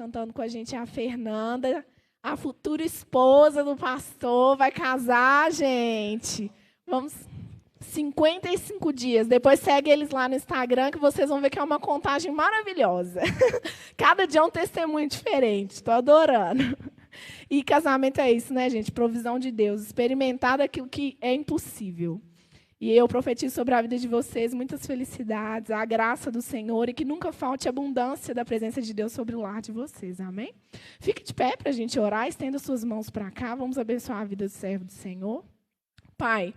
cantando com a gente é a Fernanda, a futura esposa do pastor, vai casar, gente. Vamos, 55 dias. Depois segue eles lá no Instagram, que vocês vão ver que é uma contagem maravilhosa. Cada dia é um testemunho diferente. Estou adorando. E casamento é isso, né, gente? Provisão de Deus. Experimentar daquilo que é impossível. E eu profetizo sobre a vida de vocês muitas felicidades, a graça do Senhor e que nunca falte abundância da presença de Deus sobre o lar de vocês. Amém? Fique de pé para a gente orar, estenda suas mãos para cá. Vamos abençoar a vida do servo do Senhor. Pai,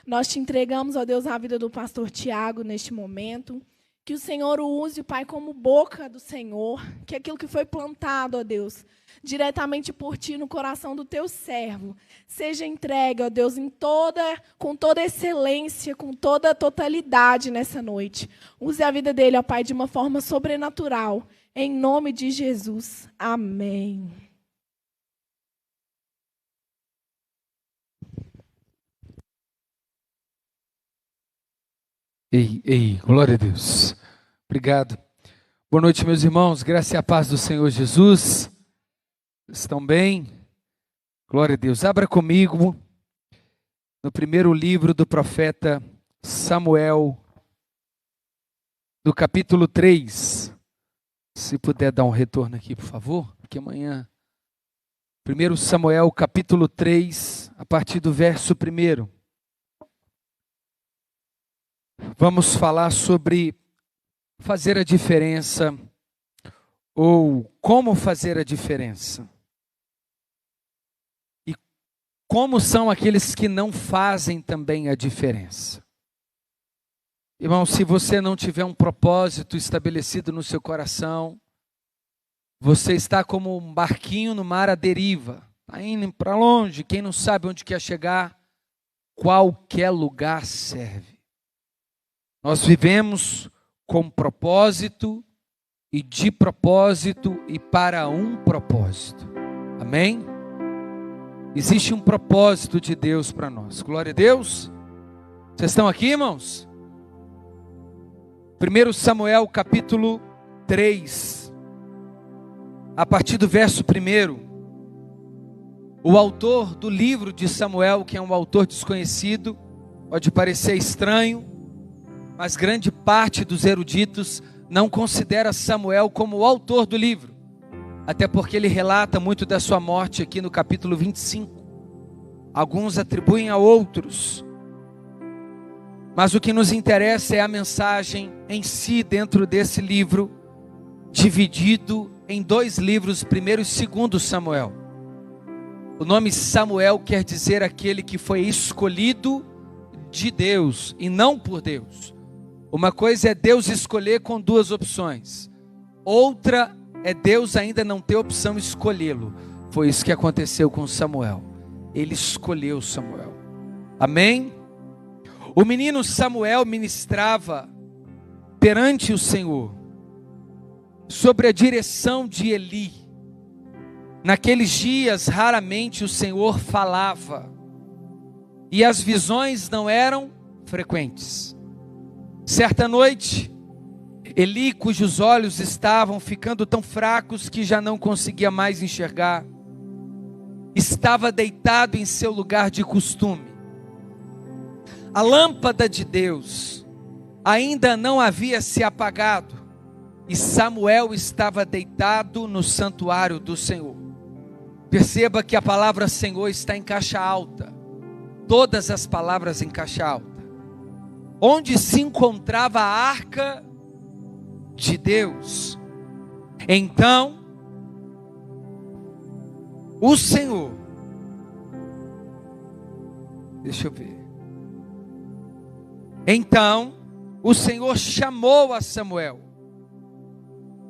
nós te entregamos, ó Deus, a vida do pastor Tiago neste momento. Que o Senhor o use, Pai, como boca do Senhor. Que aquilo que foi plantado, ó Deus, diretamente por Ti no coração do Teu servo, seja entregue, ó Deus, com toda excelência, com toda totalidade nessa noite. Use a vida dele, ó Pai, de uma forma sobrenatural. Em nome de Jesus. Amém. Ei, glória a Deus. Obrigado. Boa noite, meus irmãos. Graça e a paz do Senhor Jesus. Estão bem? Glória a Deus. Abra comigo no primeiro livro do profeta Samuel, do capítulo 3. Se puder dar um retorno aqui, por favor, porque amanhã. 1 Samuel, capítulo 3, a partir do verso 1. Vamos falar sobre fazer a diferença, ou como fazer a diferença. E como são aqueles que não fazem também a diferença. Irmão, se você não tiver um propósito estabelecido no seu coração, você está como um barquinho no mar à deriva, está indo para longe, quem não sabe onde quer chegar, qualquer lugar serve. Nós vivemos com propósito e de propósito e para um propósito. Amém? Existe um propósito de Deus para nós. Glória a Deus. Vocês estão aqui, irmãos? 1 Samuel capítulo 3, a partir do verso 1. O autor do livro de Samuel, que é um autor desconhecido, pode parecer estranho, mas grande parte dos eruditos não considera Samuel como o autor do livro, até porque ele relata muito da sua morte aqui no capítulo 25. Alguns atribuem a outros, mas o que nos interessa é a mensagem em si dentro desse livro, dividido em 2 livros, 1º e 2º Samuel. O nome Samuel quer dizer aquele que foi escolhido de Deus e não por Deus. Uma coisa é Deus escolher com 2 opções. Outra é Deus ainda não ter opção de escolhê-lo. Foi isso que aconteceu com Samuel. Ele escolheu Samuel. Amém? O menino Samuel ministrava perante o Senhor, sobre a direção de Eli. Naqueles dias, raramente o Senhor falava. E as visões não eram frequentes. Certa noite, Eli, cujos olhos estavam ficando tão fracos que já não conseguia mais enxergar, estava deitado em seu lugar de costume. A lâmpada de Deus ainda não havia se apagado e Samuel estava deitado no santuário do Senhor. Perceba que a palavra Senhor está em caixa alta. Todas as palavras em caixa alta. Onde se encontrava a arca de Deus. Então, o Senhor, deixa eu ver. Então, o Senhor chamou a Samuel.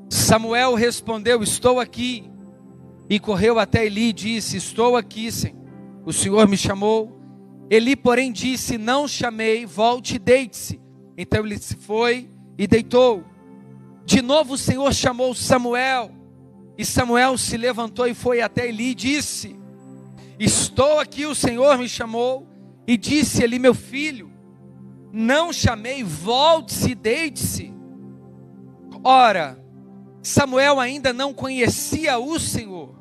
Samuel respondeu: estou aqui. E correu até Eli e disse: estou aqui, Senhor. O Senhor me chamou. Eli, porém, disse: não chamei, volte e deite-se. Então ele se foi e deitou. De novo o Senhor chamou Samuel. E Samuel se levantou e foi até Eli e disse: estou aqui, o Senhor me chamou. E disse Eli: meu filho, não chamei, volte-se e deite-se. Ora, Samuel ainda não conhecia o Senhor.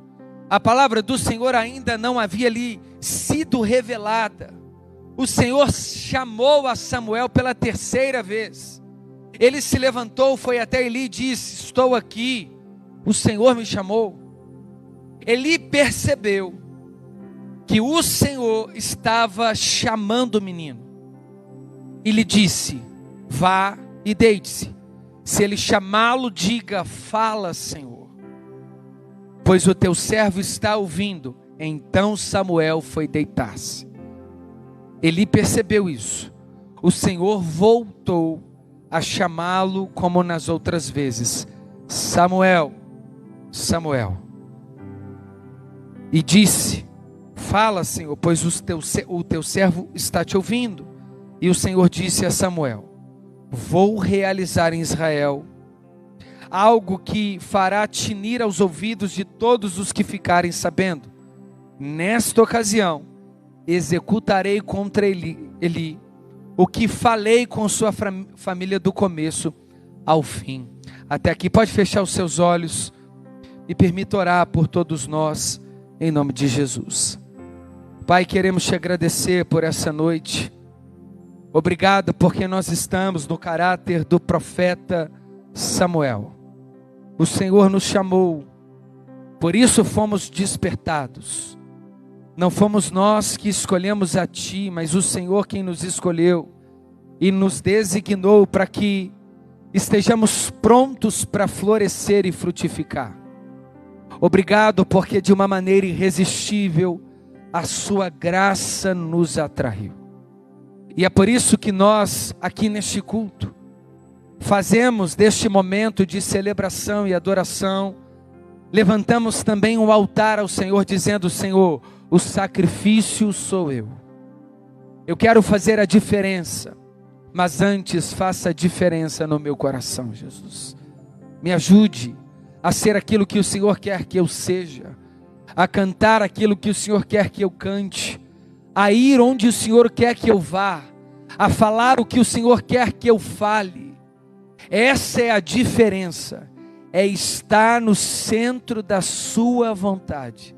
A palavra do Senhor ainda não havia lhe sido revelada. O Senhor chamou a Samuel pela terceira vez. Ele se levantou, foi até Eli e disse: estou aqui, o Senhor me chamou. Eli percebeu que o Senhor estava chamando o menino. E lhe disse: vá e deite-se. Se ele chamá-lo, diga: fala, Senhor, pois o teu servo está ouvindo. Então Samuel foi deitar-se. Eli percebeu isso. O Senhor voltou a chamá-lo como nas outras vezes: Samuel, Samuel. E disse: fala, Senhor, pois o teu servo está te ouvindo. E o Senhor disse a Samuel: vou realizar em Israel algo que fará tinir aos ouvidos de todos os que ficarem sabendo. Nesta ocasião, executarei contra Eli o que falei com sua família do começo ao fim. Até aqui, pode fechar os seus olhos e permita orar por todos nós, em nome de Jesus. Pai, queremos te agradecer por essa noite. Obrigado porque nós estamos no caráter do profeta Samuel. O Senhor nos chamou, por isso fomos despertados. Não fomos nós que escolhemos a Ti, mas o Senhor quem nos escolheu e nos designou para que estejamos prontos para florescer e frutificar. Obrigado porque de uma maneira irresistível a Sua graça nos atraiu. E é por isso que nós, aqui neste culto, fazemos deste momento de celebração e adoração, levantamos também um altar ao Senhor, dizendo: Senhor, o sacrifício sou eu. Eu quero fazer a diferença, mas antes faça a diferença no meu coração, Jesus. Me ajude a ser aquilo que o Senhor quer que eu seja, a cantar aquilo que o Senhor quer que eu cante, a ir onde o Senhor quer que eu vá, a falar o que o Senhor quer que eu fale. Essa é a diferença, é estar no centro da sua vontade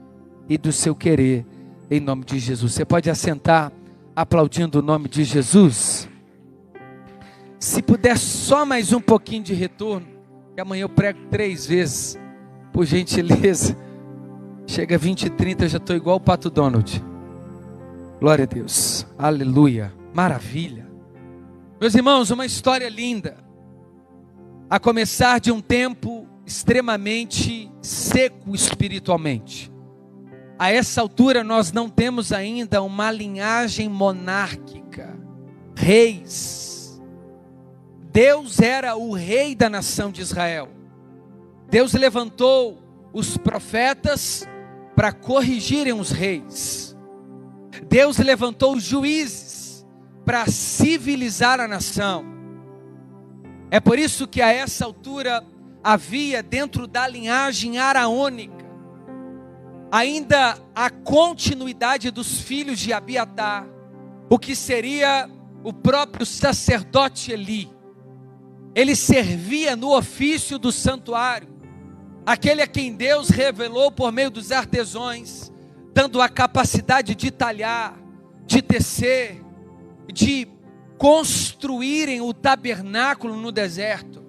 e do seu querer, em nome de Jesus. Você pode assentar aplaudindo o nome de Jesus? Se puder só mais um pouquinho de retorno, que amanhã eu prego 3 vezes, por gentileza. Chega 20 e 30, eu já estou igual o Pato Donald. Glória a Deus, aleluia, maravilha. Meus irmãos, uma história linda, a começar de um tempo extremamente seco espiritualmente. A essa altura nós não temos ainda uma linhagem monárquica, reis. Deus era o rei da nação de Israel. Deus levantou os profetas para corrigirem os reis. Deus levantou os juízes para civilizar a nação. É por isso que a essa altura havia dentro da linhagem araônica ainda a continuidade dos filhos de Abiatar, o que seria o próprio sacerdote Eli. Ele servia no ofício do santuário, aquele a quem Deus revelou por meio dos artesãos, dando a capacidade de talhar, de tecer, de construírem o tabernáculo no deserto.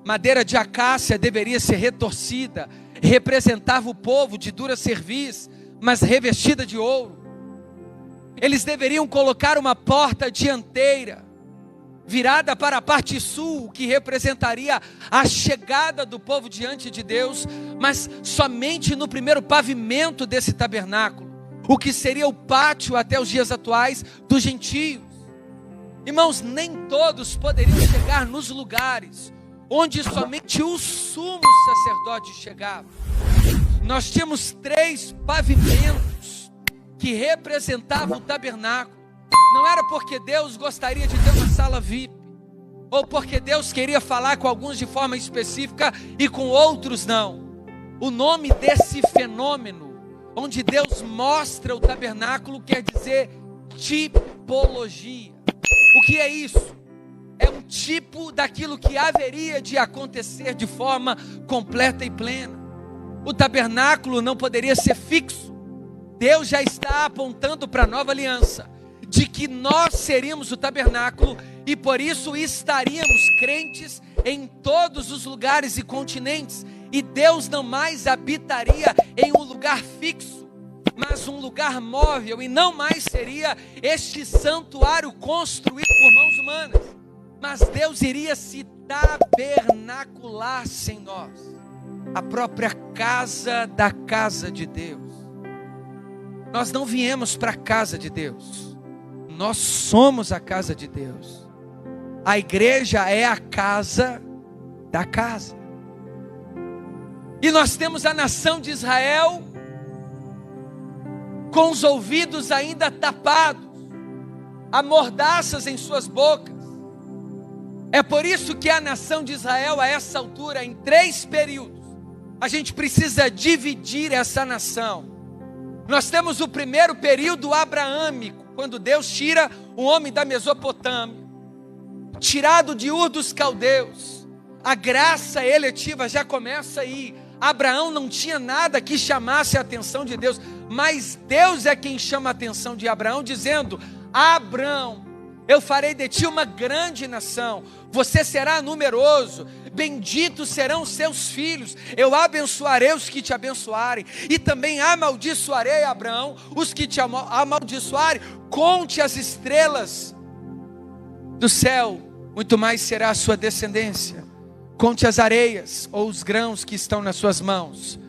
Madeira de acácia deveria ser retorcida, representava o povo de dura cerviz, mas revestida de ouro. Eles deveriam colocar uma porta dianteira, virada para a parte sul, que representaria a chegada do povo diante de Deus, mas somente no primeiro pavimento desse tabernáculo, o que seria o pátio até os dias atuais dos gentios. Irmãos, nem todos poderiam chegar nos lugares onde somente o sumo sacerdote chegava. Nós tínhamos 3 pavimentos que representavam o tabernáculo. Não era porque Deus gostaria de ter uma sala VIP, ou porque Deus queria falar com alguns de forma específica e com outros não. O nome desse fenômeno, onde Deus mostra o tabernáculo, quer dizer tipologia. O que é isso? É um tipo daquilo que haveria de acontecer de forma completa e plena. O tabernáculo não poderia ser fixo. Deus já está apontando para a nova aliança, de que nós seríamos o tabernáculo e por isso estaríamos crentes em todos os lugares e continentes. E Deus não mais habitaria em um lugar fixo, mas um lugar móvel, e não mais seria este santuário construído por mãos humanas, mas Deus iria se tabernacular em nós, a própria casa da casa de Deus. Nós não viemos para a casa de Deus, nós somos a casa de Deus. A igreja é a casa da casa. E nós temos a nação de Israel com os ouvidos ainda tapados, amordaças em suas bocas. É por isso que a nação de Israel, a essa altura, em 3 períodos, a gente precisa dividir essa nação. Nós temos o primeiro período abraâmico, quando Deus tira o homem da Mesopotâmia, tirado de Ur dos Caldeus. A graça eletiva já começa aí. Abraão não tinha nada que chamasse a atenção de Deus, mas Deus é quem chama a atenção de Abraão, dizendo: Abraão, eu farei de ti uma grande nação, você será numeroso, benditos serão seus filhos, eu abençoarei os que te abençoarem, e também amaldiçoarei, Abraão, os que te amaldiçoarem. Conte as estrelas do céu, muito mais será a sua descendência. Conte as areias ou os grãos que estão nas suas mãos,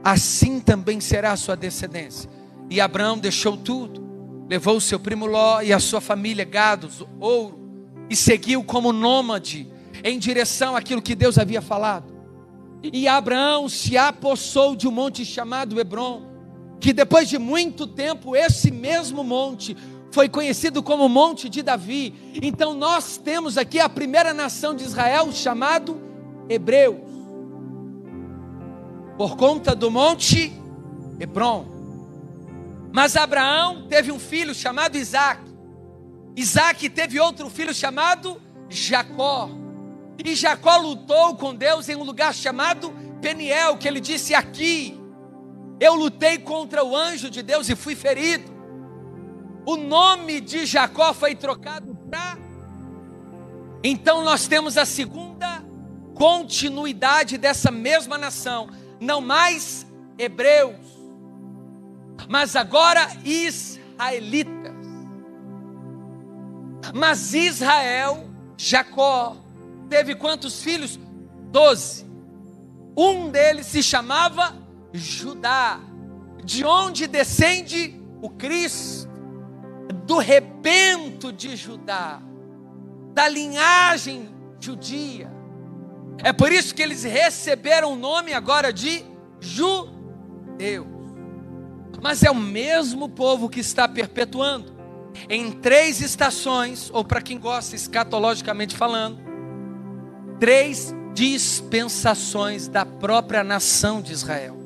assim também será a sua descendência. E Abraão deixou tudo, levou o seu primo Ló e a sua família, gados, ouro, e seguiu como nômade em direção àquilo que Deus havia falado. E Abraão se apossou de um monte chamado Hebrom, que depois de muito tempo esse mesmo monte foi conhecido como Monte de Davi. Então nós temos aqui a primeira nação de Israel, chamado Hebreus, por conta do Monte Hebrom. Mas Abraão teve um filho chamado Isaac. Isaac teve outro filho chamado Jacó. E Jacó lutou com Deus em um lugar chamado Peniel, que ele disse: aqui eu lutei contra o anjo de Deus e fui ferido. O nome de Jacó foi trocado para... Então nós temos a segunda continuidade dessa mesma nação. Não mais hebreus, mas agora israelitas. Mas Israel, Jacó, teve quantos filhos? 12. Um deles se chamava Judá, de onde descende o Cristo, do rebento de Judá, da linhagem judia. É por isso que eles receberam o nome agora de judeus. Mas é o mesmo povo que está perpetuando em 3 estações, ou para quem gosta escatologicamente falando, 3 dispensações da própria nação de Israel.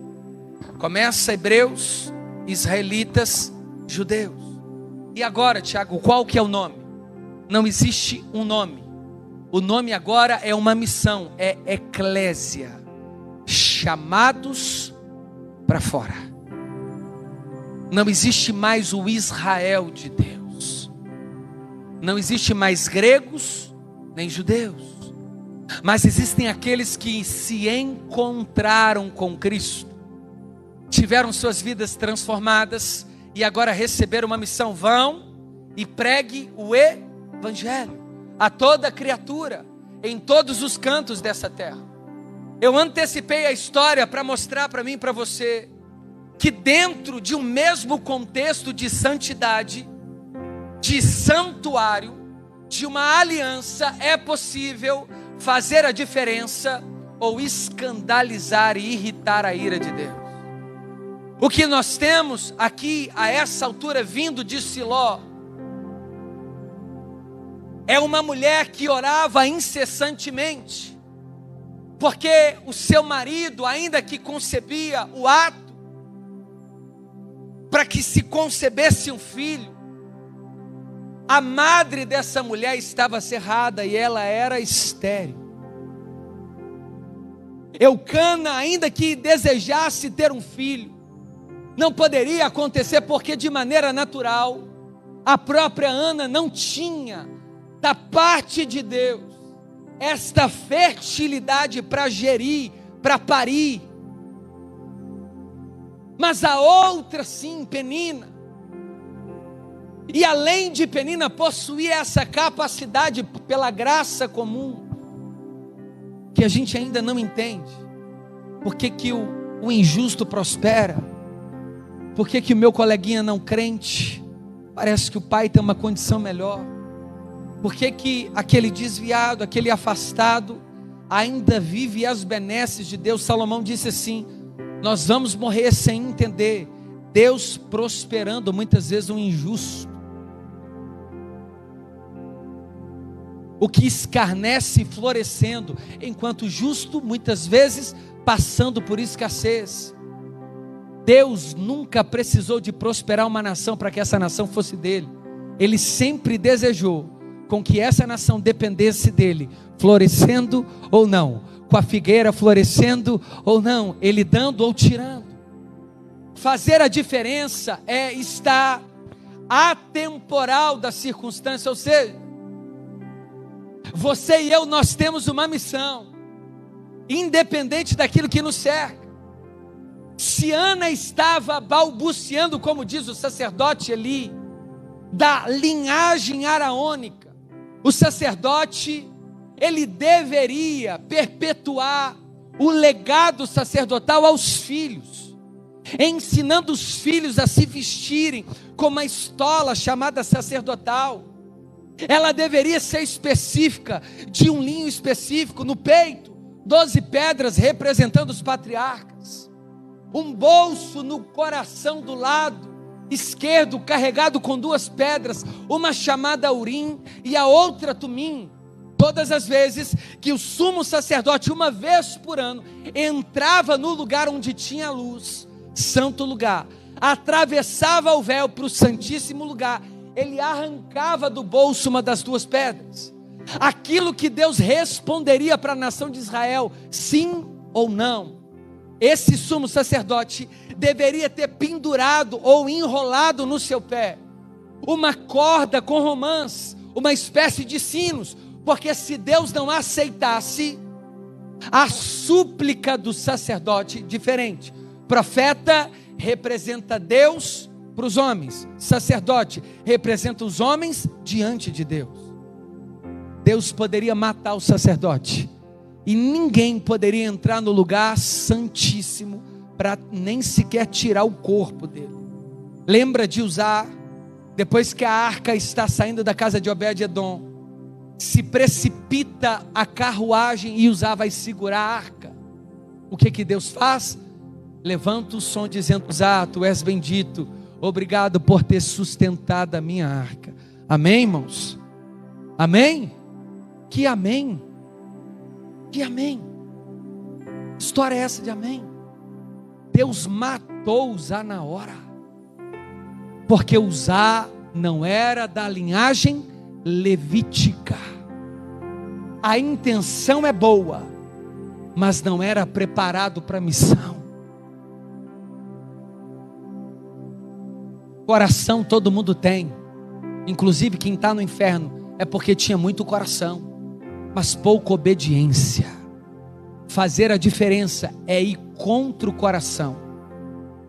Começa hebreus, israelitas, judeus. E agora, Tiago, qual que é o nome? Não existe um nome. O nome agora é uma missão, é eclésia, chamados para fora. Não existe mais o Israel de Deus. Não existe mais gregos, nem judeus. Mas existem aqueles que se encontraram com Cristo, tiveram suas vidas transformadas e agora receberam uma missão. Vão e pregue o evangelho a toda criatura, em todos os cantos dessa terra. Eu antecipei a história para mostrar para mim e para você que dentro de um mesmo contexto de santidade, de santuário, de uma aliança, é possível fazer a diferença ou escandalizar e irritar a ira de Deus. O que nós temos aqui a essa altura vindo de Siló é uma mulher que orava incessantemente, porque o seu marido, ainda que concebia o ato para que se concebesse um filho, A madre dessa mulher estava cerrada e ela era estéril. Eucana, ainda que desejasse ter um filho, não poderia acontecer porque de maneira natural, a própria Ana não tinha da parte de Deus esta fertilidade para gerir, para parir. Mas a outra sim, Penina. E além de Penina possuir essa capacidade pela graça comum, que a gente ainda não entende. Por que o injusto prospera? Por que o meu coleguinha não crente parece que o pai tem uma condição melhor? Por que aquele desviado, aquele afastado ainda vive as benesses de Deus? Salomão disse assim: nós vamos morrer sem entender Deus prosperando muitas vezes um injusto. O que escarnece florescendo, enquanto o justo muitas vezes passando por escassez. Deus nunca precisou de prosperar uma nação para que essa nação fosse dele. Ele sempre desejou com que essa nação dependesse dele, florescendo ou não, com a figueira florescendo ou não, ele dando ou tirando. Fazer a diferença é estar atemporal da circunstância, ou seja, você e eu, nós temos uma missão, independente daquilo que nos cerca. Se Ana estava balbuciando, como diz o sacerdote Eli, da linhagem araônica, o sacerdote, ele deveria perpetuar o legado sacerdotal aos filhos, ensinando os filhos a se vestirem com uma estola chamada sacerdotal. Ela deveria ser específica, de um linho específico, no peito, 12 pedras representando os patriarcas, um bolso no coração do lado esquerdo, carregado com 2 pedras, uma chamada Urim e a outra Tumim. Todas as vezes que o sumo sacerdote, uma vez por ano, entrava no lugar onde tinha luz, santo lugar, atravessava o véu para o santíssimo lugar, ele arrancava do bolso uma das 2 pedras, aquilo que Deus responderia para a nação de Israel, sim ou não. Esse sumo sacerdote deveria ter pendurado ou enrolado no seu pé uma corda com romãs, uma espécie de sinos, porque se Deus não aceitasse a súplica do sacerdote, diferente, profeta representa Deus para os homens, sacerdote representa os homens diante de Deus. Deus poderia matar o sacerdote e ninguém poderia entrar no lugar santíssimo para nem sequer tirar o corpo dele. Lembra de usar, depois que a arca está saindo da casa de Obed-edom, se precipita a carruagem e Uzá vai segurar a arca. O que Deus faz? Levanta o som dizendo: Uzá, tu és bendito, obrigado por ter sustentado a minha arca. Amém, irmãos? Amém? Que amém? Que amém? Que história é essa de amém? Deus matou Uzá na hora, porque Uzá não era da linhagem levítica. A intenção é boa, mas não era preparado para a missão. Coração todo mundo tem, inclusive quem está no inferno é porque tinha muito coração, mas pouca obediência. Fazer a diferença é ir contra o coração,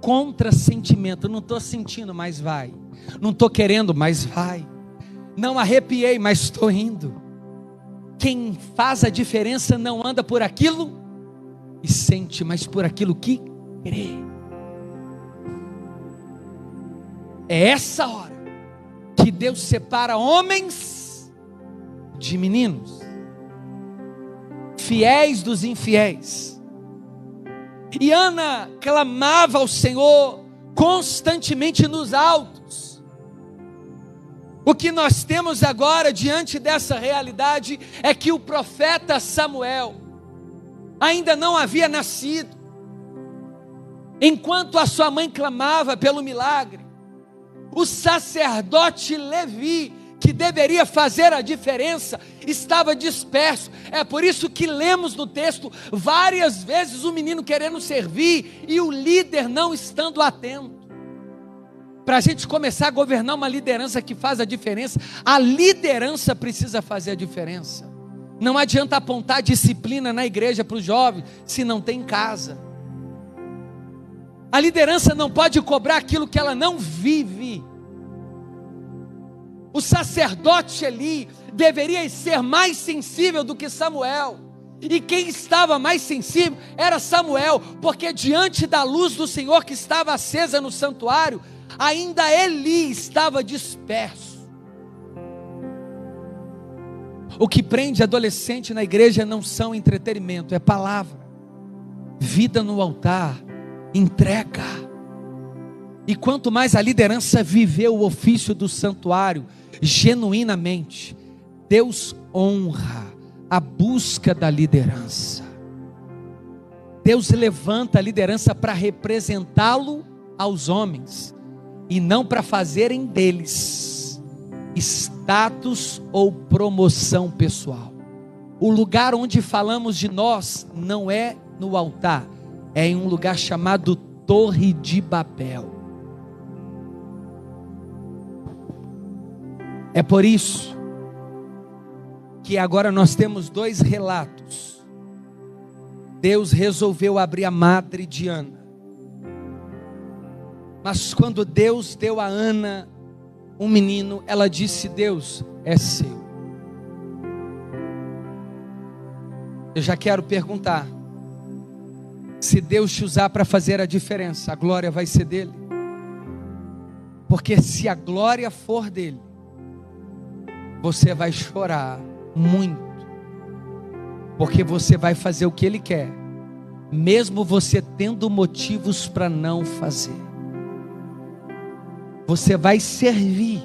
contra sentimento. Não estou sentindo, mas vai. Não estou querendo, mas vai. Não arrepiei, mas estou indo. Quem faz a diferença não anda por aquilo e sente, mas por aquilo que crê. É essa hora que Deus separa homens de meninos, fiéis dos infiéis. E Ana clamava ao Senhor constantemente nos altos. O que nós temos agora diante dessa realidade é que o profeta Samuel ainda não havia nascido. Enquanto a sua mãe clamava pelo milagre, o sacerdote Levi, que deveria fazer a diferença estava disperso. É por isso que lemos no texto várias vezes o menino querendo servir e o líder não estando atento. Para a gente começar a governar uma liderança que faz a diferença, a liderança precisa fazer a diferença. Não adianta apontar disciplina na igreja para os jovens se não tem em casa. A liderança não pode cobrar aquilo que ela não vive. O sacerdote Eli deveria ser mais sensível do que Samuel. E quem estava mais sensível era Samuel, porque diante da luz do Senhor que estava acesa no santuário, ainda Eli estava disperso. O que prende adolescente na igreja não são entretenimento, é palavra, vida no altar, entrega. E quanto mais a liderança viver o ofício do santuário genuinamente, Deus honra a busca da liderança. Deus levanta a liderança para representá-lo aos homens e não para fazerem deles status ou promoção pessoal. O lugar onde falamos de nós não é no altar, é em um lugar chamado Torre de Babel. É por isso que agora nós temos dois relatos. Deus resolveu abrir a madre de Ana, mas quando Deus deu a Ana um menino, ela disse: Deus, é seu. Eu já quero perguntar: se Deus te usar para fazer a diferença, a glória vai ser dele? Porque se a glória for dele, você vai chorar muito, porque você vai fazer o que ele quer, mesmo você tendo motivos para não fazer. Você vai servir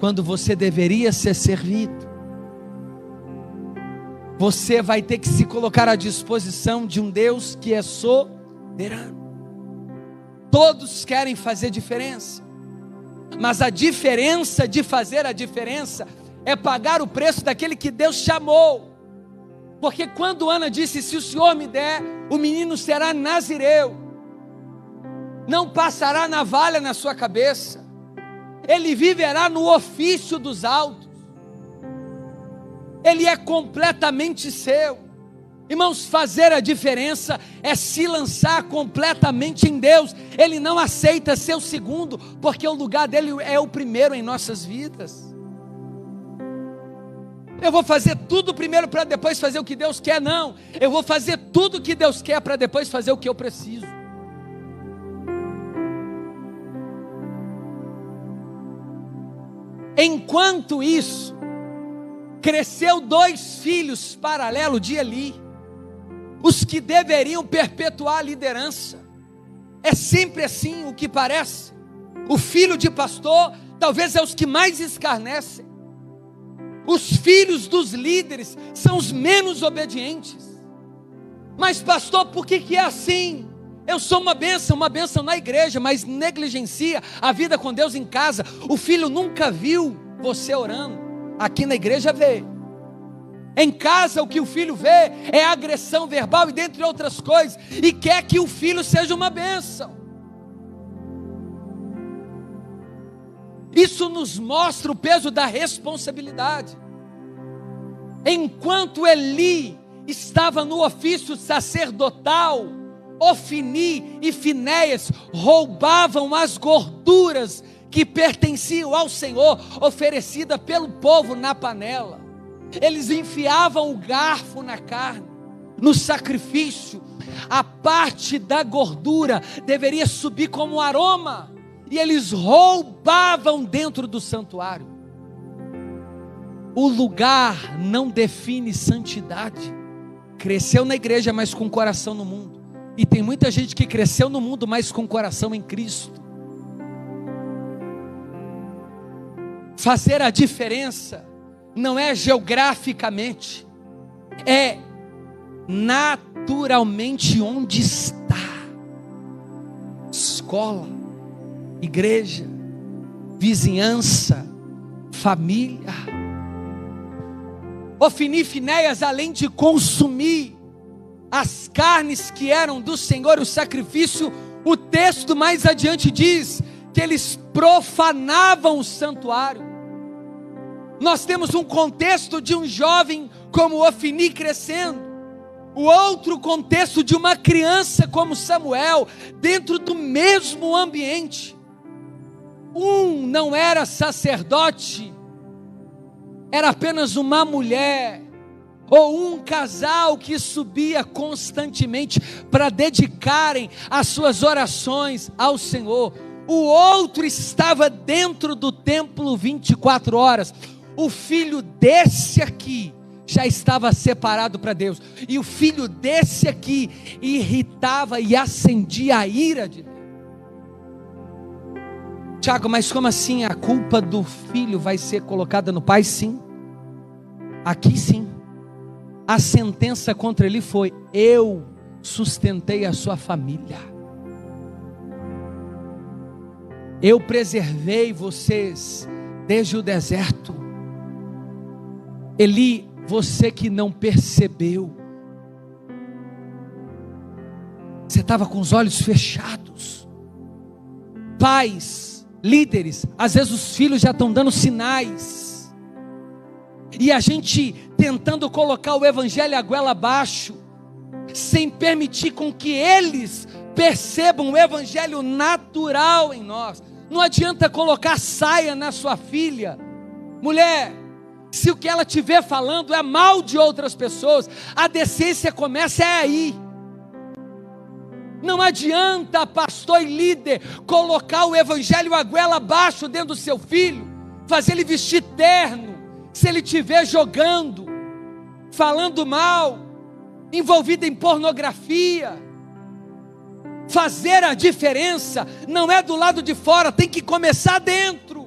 quando você deveria ser servido. Você vai ter que se colocar à disposição de um Deus que é soberano. Todos querem fazer diferença, mas a diferença de fazer a diferença é pagar o preço daquele que Deus chamou. Porque quando Ana disse: se o Senhor me der, o menino será nazireu, não passará navalha na sua cabeça, ele viverá no ofício dos altos, ele é completamente seu. Irmãos, fazer a diferença é se lançar completamente em Deus. Ele não aceita ser o segundo, porque o lugar dele é o primeiro em nossas vidas. Eu vou fazer tudo primeiro para depois fazer o que Deus quer? Não, eu vou fazer tudo o que Deus quer para depois fazer o que eu preciso. Enquanto isso, cresceu 2 filhos paralelos de Eli, os que deveriam perpetuar a liderança. É sempre assim o que parece. O filho de pastor talvez é os que mais escarnecem. Os filhos dos líderes são os menos obedientes. Mas pastor, por que é assim? Eu sou uma bênção na igreja, mas negligencia a vida com Deus em casa. O filho nunca viu você orando, aqui na igreja vê. Em casa o que o filho vê é agressão verbal e dentre outras coisas, e quer que o filho seja uma bênção. Isso nos mostra o peso da responsabilidade. Enquanto Eli estava no ofício sacerdotal, Ofni e Finéias roubavam as gorduras que pertenciam ao Senhor, oferecida pelo povo na panela. Eles enfiavam o garfo na carne. No sacrifício, a parte da gordura deveria subir como aroma, e eles roubavam dentro do santuário. O lugar não define santidade. Cresceu na igreja, mas com o coração no mundo. E tem muita gente que cresceu no mundo, mas com o coração em Cristo. Fazer a diferença não é geograficamente, é naturalmente onde está. Escola, igreja, vizinhança, família. Ofni e Finéias, além de consumir as carnes que eram do Senhor, o sacrifício, o texto mais adiante diz que eles profanavam o santuário. Nós temos um contexto de um jovem como Ofni crescendo, o outro contexto de uma criança como Samuel, dentro do mesmo ambiente. Um não era sacerdote, era apenas uma mulher, ou um casal que subia constantemente para dedicarem as suas orações ao Senhor. O outro estava dentro do templo 24 horas. O filho desse aqui já estava separado para Deus, e o filho desse aqui irritava e acendia a ira de Deus. Tiago, mas como assim a culpa do filho vai ser colocada no pai? Sim, aqui sim. A sentença contra ele foi: eu sustentei a sua família, eu preservei vocês desde o deserto. Eli, você que não percebeu, você estava com os olhos fechados. Pais, líderes, às vezes os filhos já estão dando sinais, e a gente tentando colocar o evangelho a goela abaixo, sem permitir com que eles percebam o evangelho natural em nós. Não adianta colocar saia na sua filha. Mulher, se o que ela estiver falando é mal de outras pessoas, a decência começa aí. Não adianta, pastor e líder, colocar o evangelho a goela abaixo dentro do seu filho, fazer ele vestir terno, se ele estiver jogando, falando mal, envolvido em pornografia. Fazer a diferença não é do lado de fora, tem que começar dentro.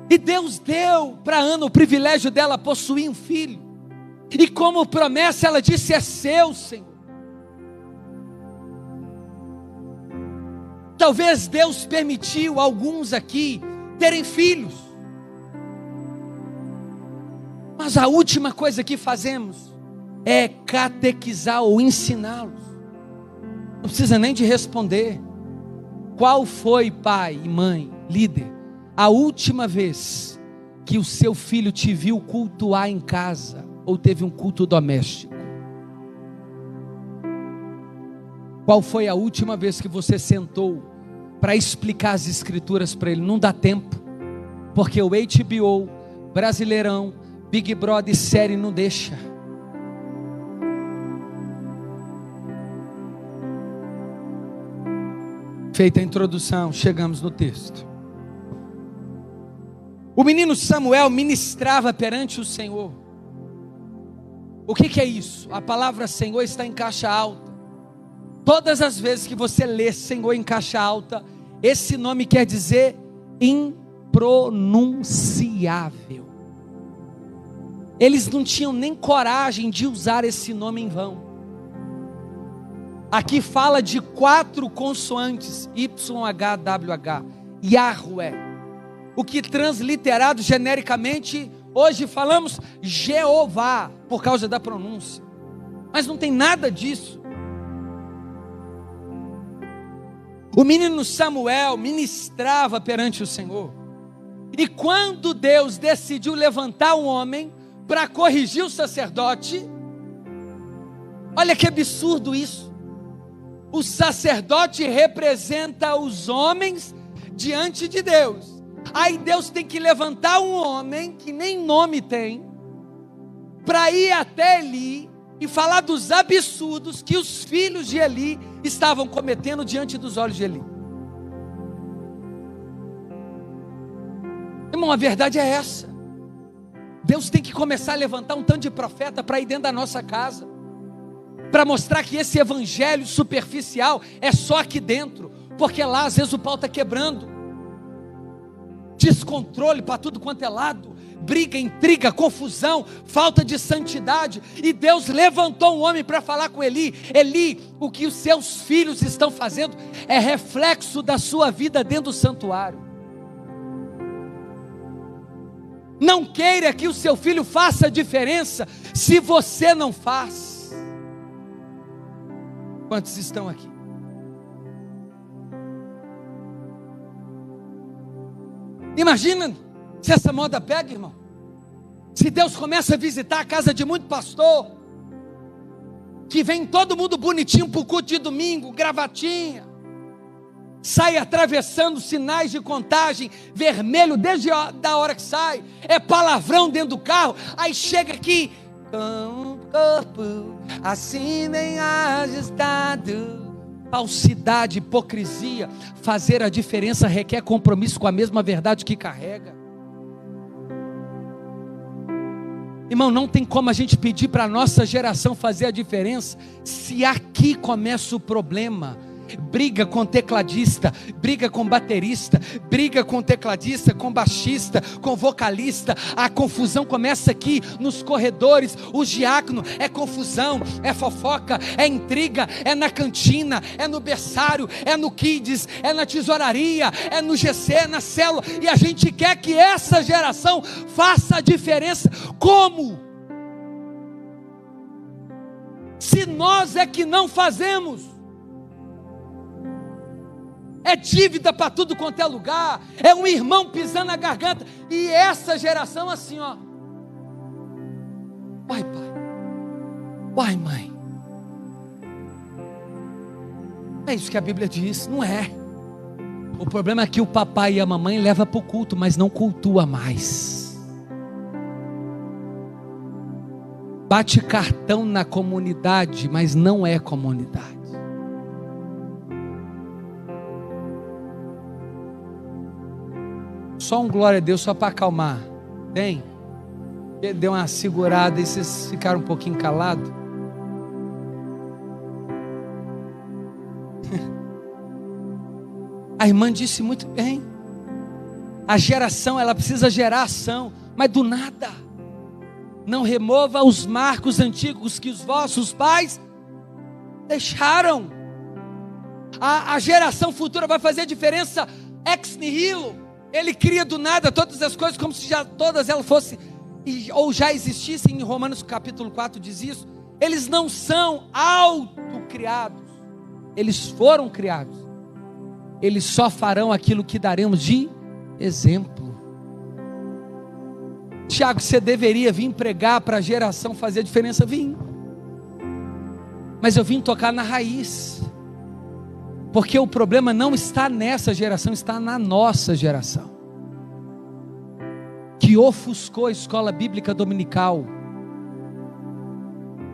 E Deus deu para Ana o privilégio dela possuir um filho, e como promessa ela disse: é seu, Senhor. Talvez Deus permitiu alguns aqui terem filhos, mas a última coisa que fazemos é catequizar ou ensiná-los. Não precisa nem de responder. Qual foi, pai e mãe, líder, a última vez que o seu filho te viu cultuar em casa, ou teve um culto doméstico? Qual foi a última vez que você sentou para explicar as escrituras para ele? Não dá tempo, porque o HBO, Brasileirão, Big Brother, série não deixa. Feita a introdução, chegamos no texto. O menino Samuel ministrava perante o Senhor. O que é isso? A palavra Senhor está em caixa alta. Todas as vezes que você lê Senhor em caixa alta, esse nome quer dizer impronunciável. Eles não tinham nem coragem de usar esse nome em vão. Aqui fala de 4 consoantes, YHWH, Yahweh, o que transliterado genericamente, hoje falamos Jeová, por causa da pronúncia, mas não tem nada disso. O menino Samuel ministrava perante o Senhor, e quando Deus decidiu levantar um homem para corrigir o sacerdote, olha que absurdo isso. O sacerdote representa os homens diante de Deus. Aí Deus tem que levantar um homem que nem nome tem, para ir até Eli e falar dos absurdos que os filhos de Eli estavam cometendo diante dos olhos de Eli. Irmão, a verdade é essa. Deus tem que começar a levantar um tanto de profeta para ir dentro da nossa casa, para mostrar que esse evangelho superficial é só aqui dentro, porque lá às vezes o pau está quebrando, descontrole para tudo quanto é lado, briga, intriga, confusão, falta de santidade. E Deus levantou um homem para falar com Eli. Eli, o que os seus filhos estão fazendo é reflexo da sua vida dentro do santuário. Não queira que o seu filho faça diferença se você não faz. Quantos estão aqui? Imagina se essa moda pega, irmão. Se Deus começa a visitar a casa de muito pastor, que vem todo mundo bonitinho para o culto de domingo, gravatinha, sai atravessando sinais de contagem, vermelho desde a hora que sai, é palavrão dentro do carro, aí chega aqui, com o corpo assim bem ajustado. Falsidade, hipocrisia. Fazer a diferença requer compromisso com a mesma verdade que carrega. Irmão, não tem como a gente pedir para a nossa geração fazer a diferença se aqui começa o problema. Briga com tecladista, briga com baterista, briga com tecladista, com baixista, com vocalista. A confusão começa aqui nos corredores. Os diáconos, é confusão, é fofoca, é intriga, é na cantina, é no berçário, é no kids, é na tesouraria, é no GC, é na célula. E a gente quer que essa geração faça a diferença. Como? Se nós é que não fazemos. É dívida para tudo quanto é lugar, é um irmão pisando na garganta, e essa geração assim, ó, vai pai, vai mãe, é isso que a Bíblia diz, não é? O problema é que o papai e a mamãe levam para o culto, mas não cultua mais, bate cartão na comunidade, mas não é comunidade. Só um glória a Deus, só para acalmar. Tem? Deu uma segurada e vocês ficaram um pouquinho calados. A irmã disse muito bem. A geração, ela precisa gerar ação, mas do nada. Não remova os marcos antigos que os vossos pais deixaram. A geração futura vai fazer a diferença ex nihilo. Ele cria do nada todas as coisas como se já todas elas fossem ou já existissem. Em Romanos capítulo 4 diz isso. Eles não são autocriados, eles foram criados. Eles só farão aquilo que daremos de exemplo. Tiago, você deveria vir pregar para a geração fazer a diferença. Vim, mas eu vim tocar na raiz. Porque o problema não está nessa geração, está na nossa geração, que ofuscou a escola bíblica dominical,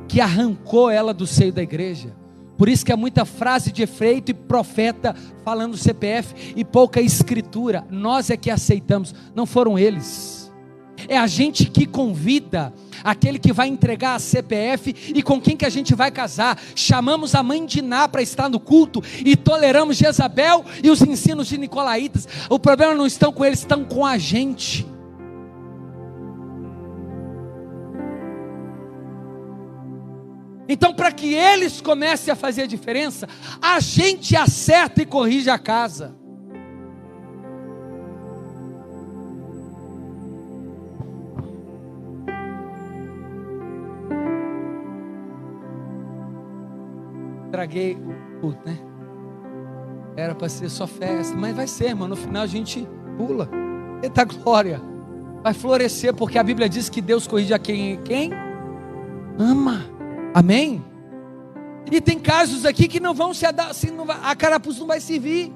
que arrancou ela do seio da igreja. Por isso que há muita frase de efeito e profeta falando CPF e pouca escritura. Nós é que aceitamos, não foram eles. É a gente que convida aquele que vai entregar a CPF e com quem que a gente vai casar. Chamamos a mãe de Ná para estar no culto e toleramos Jezabel e os ensinos de Nicolaitas. O problema não estão com eles, estão com a gente. Então, para que eles comecem a fazer a diferença, a gente acerta e corrige a casa. Traguei o culto, né? Era para ser só festa, mas vai ser, irmão. No final a gente pula. Eita glória! Vai florescer, porque a Bíblia diz que Deus corrige a quem ama. Amém? E tem casos aqui que não vão se assim, a carapuça não vai servir.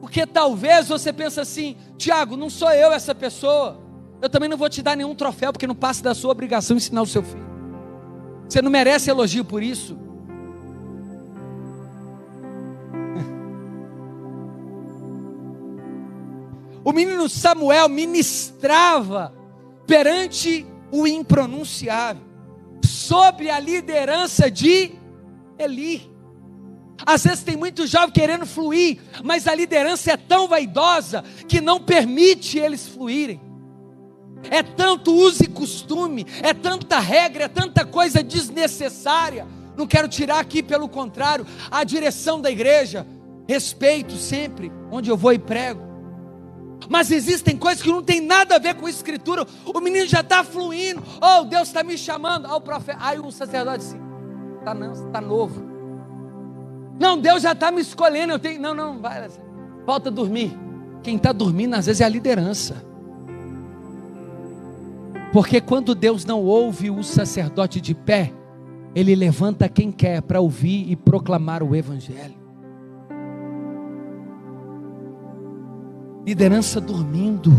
Porque talvez você pense assim: Tiago, não sou eu essa pessoa. Eu também não vou te dar nenhum troféu, porque não passa da sua obrigação ensinar o seu filho. Você não merece elogio por isso. O menino Samuel ministrava perante o impronunciável, sob a liderança de Eli. Às vezes tem muito jovem querendo fluir, mas a liderança é tão vaidosa que não permite eles fluírem. É tanto uso e costume, é tanta regra, é tanta coisa desnecessária. Não quero tirar aqui, pelo contrário, a direção da igreja. Respeito sempre onde eu vou e prego. Mas existem coisas que não tem nada a ver com a escritura. O menino já está fluindo. Oh, Deus está me chamando. Oh, o profeta. Aí o sacerdote disse: tá não, você está novo. Não, Deus já está me escolhendo. Eu tenho. Não, vai. Volta a dormir. Quem está dormindo às vezes é a liderança. Porque quando Deus não ouve o sacerdote de pé, Ele levanta quem quer para ouvir e proclamar o evangelho. Liderança dormindo.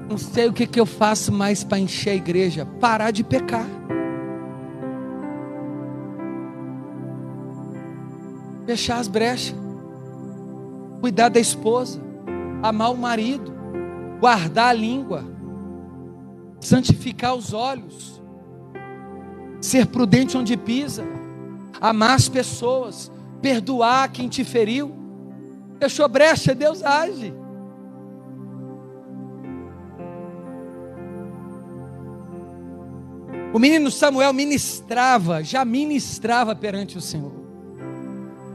Não sei o que eu faço mais para encher a igreja. Parar de pecar. Fechar as brechas. Cuidar da esposa. Amar o marido. Guardar a língua. Santificar os olhos. Ser prudente onde pisa. Amar as pessoas. Perdoar quem te feriu. Fechou brecha, Deus age. O menino Samuel já ministrava perante o Senhor.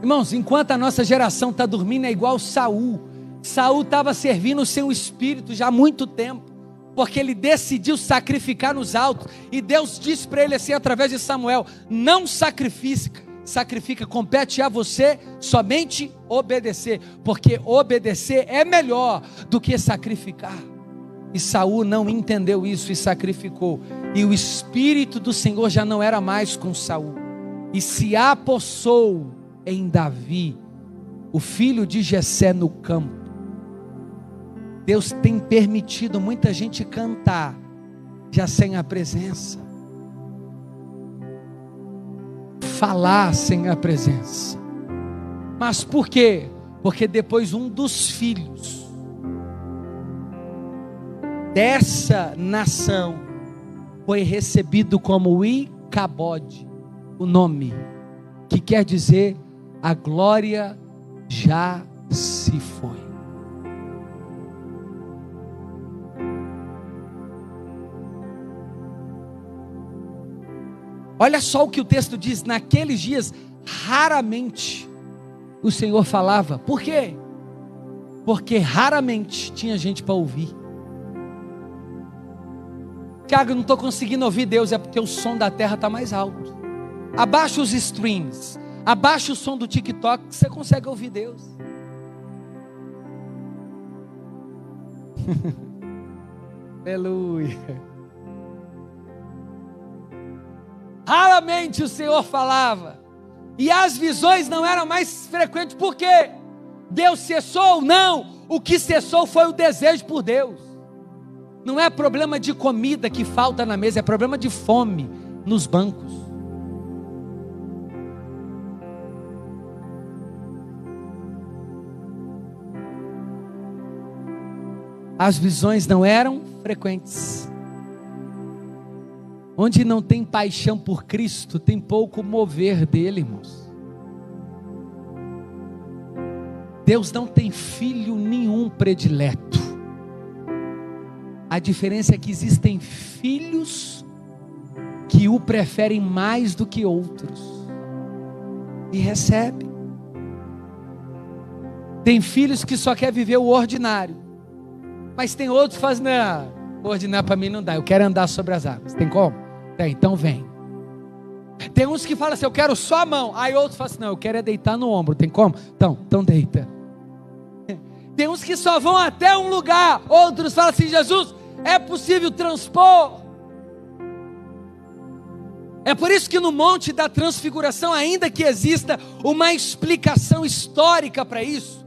Irmãos, enquanto a nossa geração está dormindo, é igual Saul. Saul estava servindo o seu espírito já há muito tempo, porque ele decidiu sacrificar nos altos. E Deus disse para ele assim, através de Samuel: não sacrifica, compete a você somente obedecer, porque obedecer é melhor do que sacrificar. E Saul não entendeu isso e sacrificou, e o Espírito do Senhor já não era mais com Saul, e se apossou em Davi, o filho de Jessé, no campo. Deus tem permitido muita gente cantar já sem a presença, falar sem a presença. Mas por quê? Porque depois um dos filhos dessa nação foi recebido como Icabode, o nome que quer dizer a glória já se foi. Olha só o que o texto diz: naqueles dias raramente o Senhor falava. Por quê? Porque raramente tinha gente para ouvir. Tiago, eu não estou conseguindo ouvir Deus. É porque o som da terra está mais alto. Abaixa os streams, abaixa o som do TikTok, que você consegue ouvir Deus. Aleluia. Raramente o Senhor falava, e as visões não eram mais frequentes. Por quê? Deus cessou? Não, o que cessou foi o desejo por Deus. Não é problema de comida que falta na mesa, é problema de fome nos bancos. As visões não eram frequentes. Onde não tem paixão por Cristo, tem pouco mover dele, irmãos. Deus não tem filho nenhum predileto. A diferença é que existem filhos que o preferem mais do que outros e recebem. Tem filhos que só quer viver o ordinário, mas tem outros que fazem: não, o ordinário para mim não dá, eu quero andar sobre as águas. Tem como? Tem, então vem. Tem uns que falam assim: eu quero só a mão. Aí outros falam assim: não, eu quero é deitar no ombro. Tem como? Então deita. Tem uns que só vão até um lugar. Outros falam assim: Jesus, é possível transpor? É por isso que no Monte da Transfiguração, ainda que exista uma explicação histórica para isso,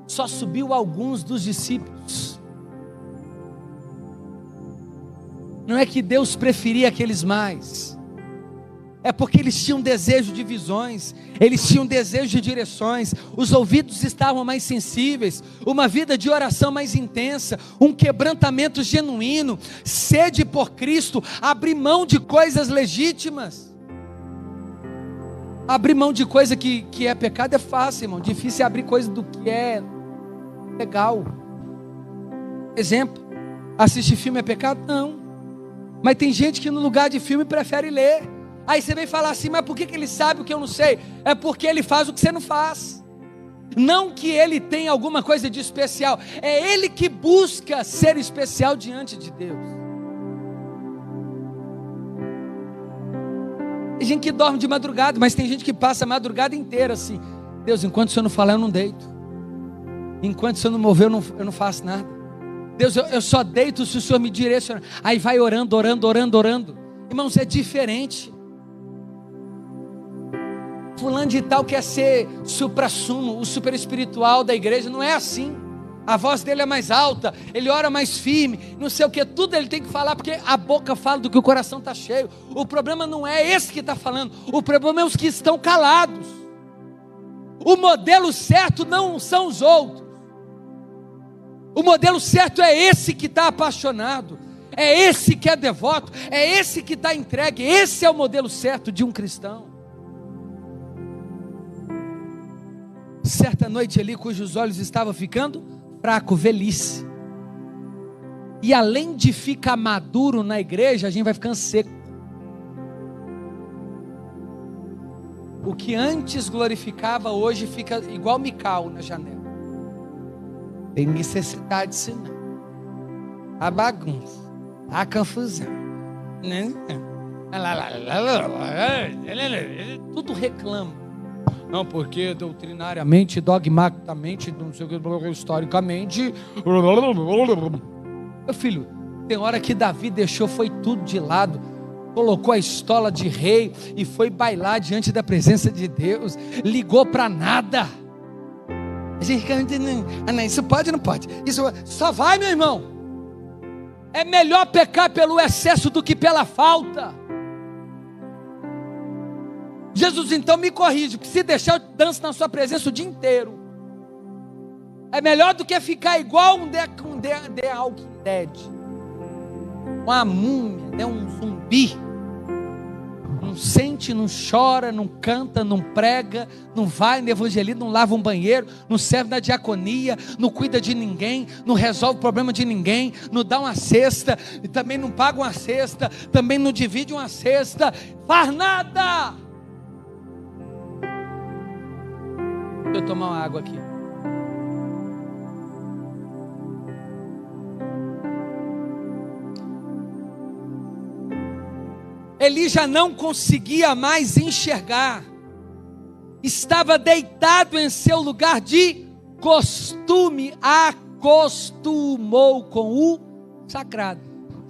só subiu alguns dos discípulos. Não é que Deus preferia aqueles mais, é porque eles tinham desejo de visões, eles tinham desejo de direções, os ouvidos estavam mais sensíveis, uma vida de oração mais intensa, um quebrantamento genuíno, sede por Cristo, abrir mão de coisas legítimas. Abrir mão de coisa que é pecado é fácil, irmão. Difícil é abrir coisa do que é Legal. Exemplo, assistir filme é pecado? Não. Mas tem gente que no lugar de filme prefere ler. Aí você vem falar assim, mas por que ele sabe o que eu não sei? É porque ele faz o que você não faz. Não que ele tenha alguma coisa de especial, é ele que busca ser especial diante de Deus. Tem gente que dorme de madrugada, mas tem gente que passa a madrugada inteira assim: Deus, enquanto o Senhor não falar, eu não deito. Enquanto o Senhor não mover, eu não faço nada. Deus, eu só deito se o Senhor me direcionar. Aí vai orando. Irmãos, é diferente. Fulano de tal quer ser suprassumo, o super espiritual da igreja. Não é assim. A voz dele é mais alta, ele ora mais firme, não sei o que, tudo ele tem que falar, porque a boca fala do que o coração está cheio. O problema não é esse que está falando, o problema é os que estão calados. O modelo certo não são os outros. O modelo certo é esse que está apaixonado, é esse que é devoto, é esse que está entregue. Esse é o modelo certo de um cristão. Certa noite ali, cujos olhos estavam ficando fraco, velhice. E além de ficar maduro na igreja, a gente vai ficando seco. O que antes glorificava, hoje fica igual Mical na janela. Tem necessidade disso não. A bagunça, a confusão, tudo reclama. Não, porque doutrinariamente, dogmaticamente, não sei o que, historicamente. Meu filho, tem hora que Davi deixou, foi tudo de lado, colocou a estola de rei e foi bailar diante da presença de Deus, ligou para nada. A gente fica, não, isso pode ou não pode? Isso só vai, meu irmão. É melhor pecar pelo excesso do que pela falta. Jesus, então me corrige, porque se deixar eu danço na sua presença o dia inteiro. É melhor do que ficar igual um The Walking Dead, uma múmia, um zumbi. Não sente, não chora, não canta, não prega, não vai no evangelismo, não lava um banheiro, não serve na diaconia, não cuida de ninguém, não resolve o problema de ninguém, não dá uma cesta, também não paga uma cesta, também não divide uma cesta, faz nada. Deixa eu tomar uma água aqui. Eli já não conseguia mais enxergar. Estava deitado em seu lugar de costume. Acostumou com o sagrado.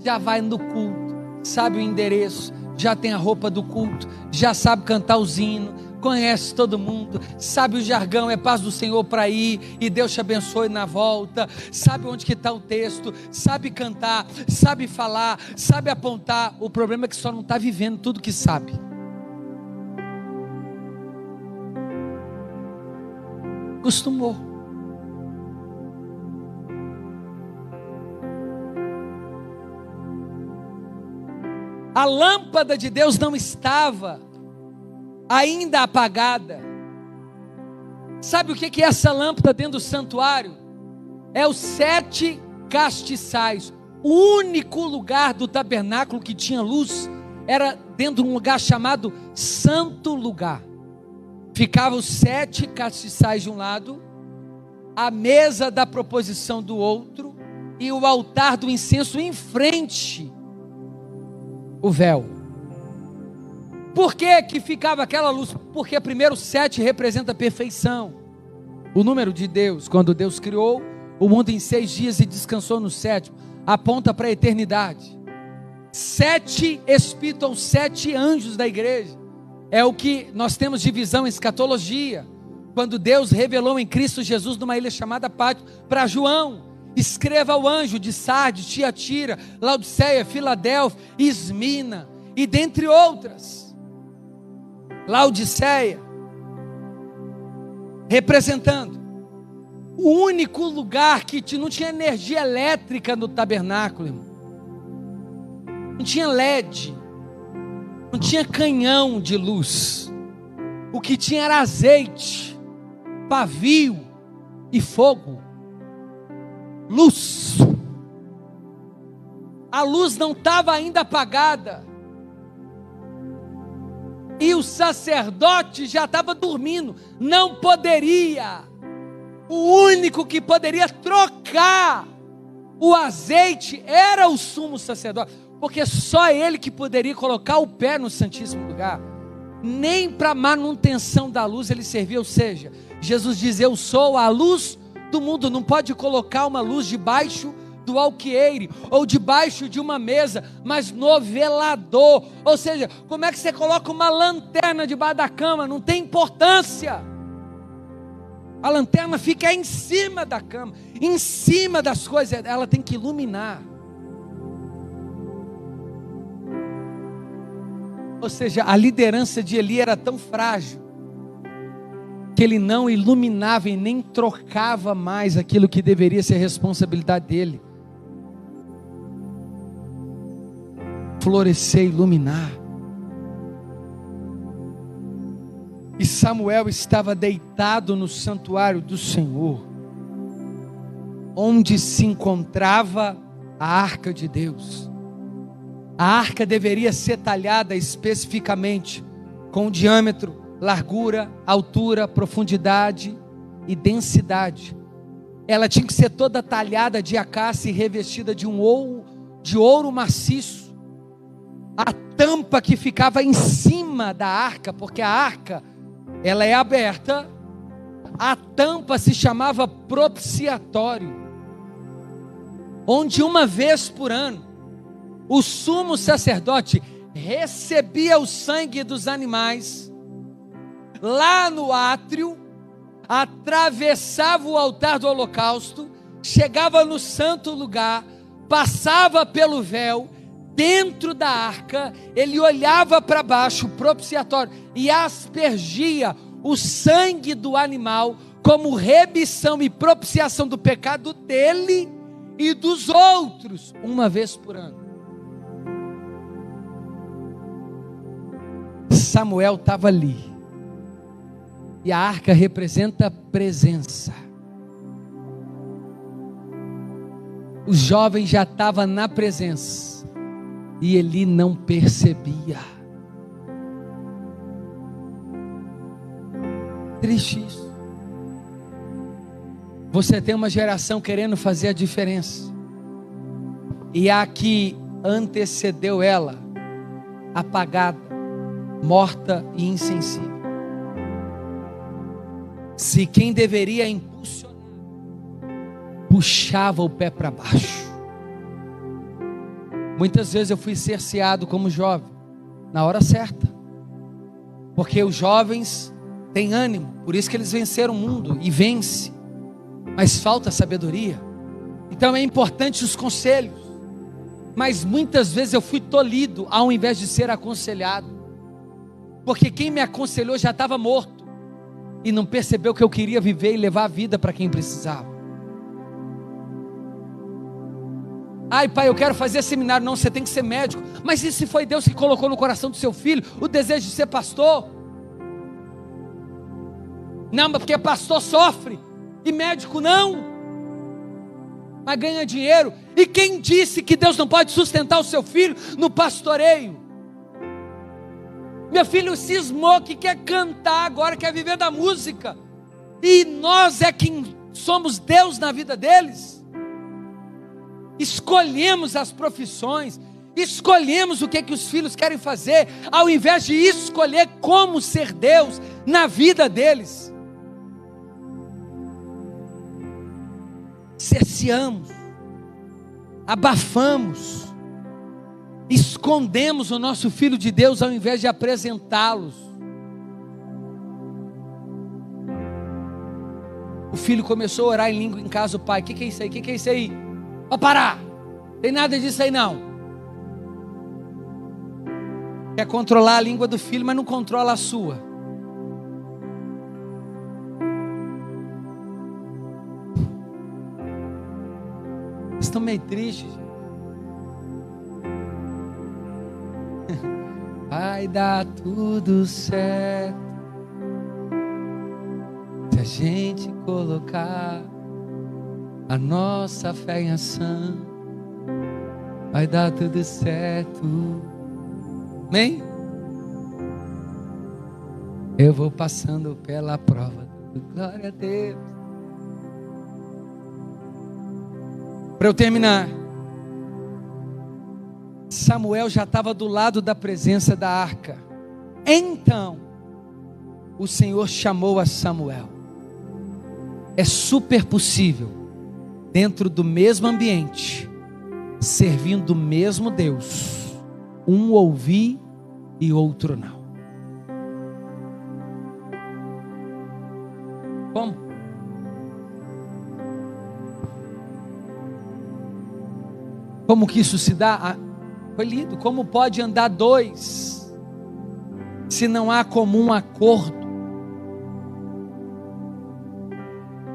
Já vai no culto, sabe o endereço, já tem a roupa do culto, já sabe cantar os hinos, conhece todo mundo, sabe o jargão, é paz do Senhor para ir, e Deus te abençoe na volta, sabe onde que está o texto, sabe cantar, sabe falar, sabe apontar. O problema é que só não está vivendo tudo que sabe. Acostumou. A lâmpada de Deus não estava ainda apagada. Sabe o que é essa lâmpada dentro do santuário? É os 7 castiçais. O único lugar do tabernáculo que tinha luz era dentro de um lugar chamado Santo Lugar. Ficavam os 7 castiçais de um lado, a mesa da proposição do outro, e o altar do incenso em frente, o véu. Por que ficava aquela luz? Porque primeiro 7 representa a perfeição. O número de Deus, quando Deus criou o mundo em 6 dias e descansou no 7º, aponta para a eternidade. 7 espíritos, ou 7 anjos da igreja, é o que nós temos de visão em escatologia, quando Deus revelou em Cristo Jesus numa ilha chamada Pátio para João: escreva ao anjo de Sardes, Tiatira, Laodiceia, Filadélfia, Esmina, e dentre outras. Laodiceia, representando o único lugar que não tinha energia elétrica no tabernáculo, irmão. Não tinha LED, não tinha canhão de luz. O que tinha era azeite, pavio e fogo. luz. A luz não estava ainda apagada. E o sacerdote já estava dormindo. Não poderia. O único que poderia trocar o azeite era o sumo sacerdote. Porque só ele que poderia colocar o pé no Santíssimo Lugar. Nem para manutenção da luz ele servia. Ou seja, Jesus diz: eu sou a luz do mundo. Não pode colocar uma luz debaixo do alqueire, ou debaixo de uma mesa, mas no velador. Ou seja, como é que você coloca uma lanterna debaixo da cama? Não tem importância. A lanterna fica em cima da cama, em cima das coisas, ela tem que iluminar. Ou seja, a liderança de Eli era tão frágil, que ele não iluminava e nem trocava mais aquilo que deveria ser responsabilidade dele. Florescer, iluminar. E Samuel estava deitado no santuário do Senhor, onde se encontrava a arca de Deus. A arca deveria ser talhada especificamente com diâmetro, largura, altura, profundidade e densidade. Ela tinha que ser toda talhada de acácia e revestida de ouro maciço. A tampa que ficava em cima da arca, porque a arca, ela é aberta, a tampa se chamava propiciatório, onde uma vez por ano, o sumo sacerdote recebia o sangue dos animais, lá no átrio, atravessava o altar do holocausto, chegava no santo lugar, passava pelo véu, dentro da arca, ele olhava para baixo, propiciatório, e aspergia o sangue do animal, como remissão e propiciação do pecado dele e dos outros, uma vez por ano. Samuel estava ali, e a arca representa presença. O jovem já estava na presença, e ele não percebia. Triste isso. Você tem uma geração querendo fazer a diferença, e a que antecedeu ela, apagada, morta e insensível. Se quem deveria impulsionar, puxava o pé para baixo. Muitas vezes eu fui cerceado como jovem, na hora certa, porque os jovens têm ânimo, por isso que eles venceram o mundo e vencem, mas falta sabedoria. Então é importante os conselhos, mas muitas vezes eu fui tolhido ao invés de ser aconselhado, porque quem me aconselhou já estava morto e não percebeu que eu queria viver e levar a vida para quem precisava. Ai, pai, eu quero fazer seminário. Não, você tem que ser médico. Mas e se foi Deus que colocou no coração do seu filho o desejo de ser pastor? Não, mas porque pastor sofre e médico não, mas ganha dinheiro. E quem disse que Deus não pode sustentar o seu filho no pastoreio? Meu filho cismou que quer cantar agora, quer viver da música, e nós é quem somos Deus na vida deles. Escolhemos as profissões, escolhemos o que os filhos querem fazer, ao invés de escolher como ser Deus na vida deles. Cerceamos, abafamos, escondemos o nosso filho de Deus ao invés de apresentá-los. O filho começou a orar em língua em casa, o pai: o que é isso aí? O que é isso aí? Ó, parar, tem nada disso aí não. Quer controlar a língua do filho, mas não controla a sua. Vocês estão meio tristes, gente. Vai dar tudo certo se a gente colocar a nossa fé em ação, vai dar tudo certo. Amém? Eu vou passando pela prova, glória a Deus. Para eu terminar, Samuel já estava do lado da presença da arca. Então, o Senhor chamou a Samuel. É super possível, dentro do mesmo ambiente, servindo o mesmo Deus, um ouvir e outro não. Como? Como que isso se dá? Foi lido. Como pode andar dois se não há comum acordo?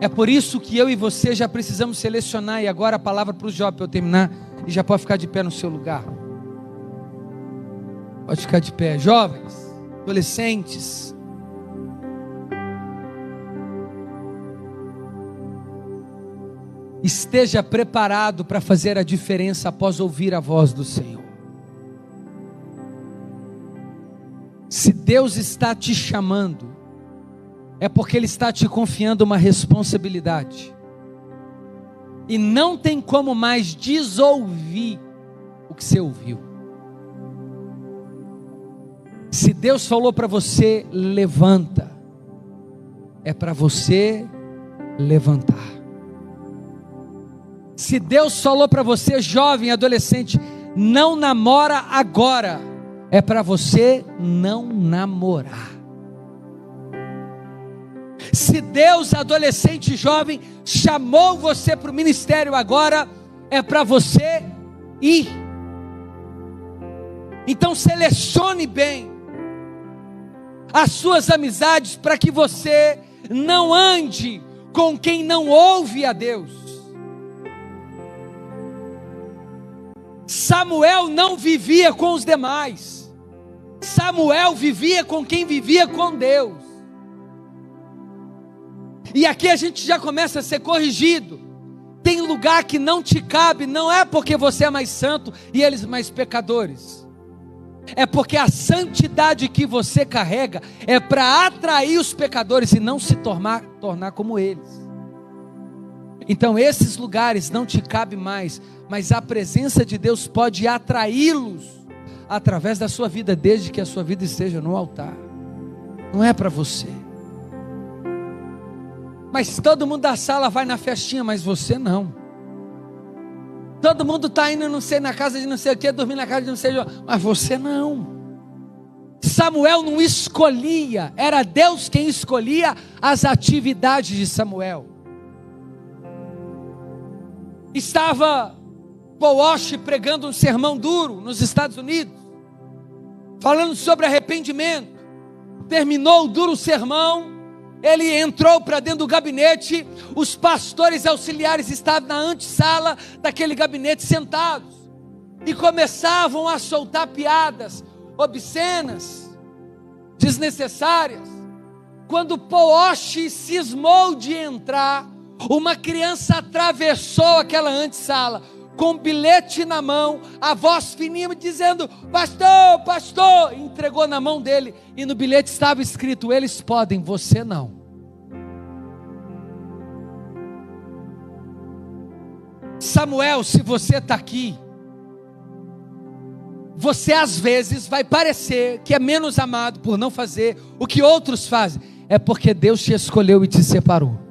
É por isso que eu e você já precisamos selecionar. E agora a palavra para o jovem, para eu terminar, e já pode ficar de pé no seu lugar. Pode ficar de pé. Jovens, adolescentes, esteja preparado para fazer a diferença após ouvir a voz do Senhor. Se Deus está te chamando, é porque Ele está te confiando uma responsabilidade. E não tem como mais desouvir o que você ouviu. Se Deus falou para você, levanta, é para você levantar. Se Deus falou para você, jovem, adolescente, não namora agora, é para você não namorar. Se Deus, adolescente e jovem, chamou você para o ministério agora, é para você ir. Então selecione bem as suas amizades, para que você não ande com quem não ouve a Deus. Samuel não vivia com os demais. Samuel vivia com quem vivia com Deus. E aqui a gente já começa a ser corrigido. Tem lugar que não te cabe, não é porque você é mais santo e eles mais pecadores. É porque a santidade que você carrega é para atrair os pecadores e não se tornar como eles. Então esses lugares não te cabem mais, mas a presença de Deus pode atraí-los através da sua vida, desde que a sua vida esteja no altar. Não é para você. Mas todo mundo da sala vai na festinha, mas você não. Todo mundo está indo, não sei, na casa de não sei o que, dormir na casa de não sei o que, mas você não. Samuel não escolhia, era Deus quem escolhia as atividades de Samuel. Estava Paul Walsh pregando um sermão duro nos Estados Unidos, falando sobre arrependimento. Terminou o duro sermão, ele entrou para dentro do gabinete, os pastores auxiliares estavam na antessala daquele gabinete sentados, e começavam a soltar piadas obscenas, desnecessárias. Quando Paul Walsh cismou de entrar, uma criança atravessou aquela antessala, com um bilhete na mão, a voz fininha dizendo: pastor, pastor, entregou na mão dele, e no bilhete estava escrito: eles podem, você não. Samuel, se você está aqui, você às vezes vai parecer que é menos amado por não fazer o que outros fazem, é porque Deus te escolheu e te separou.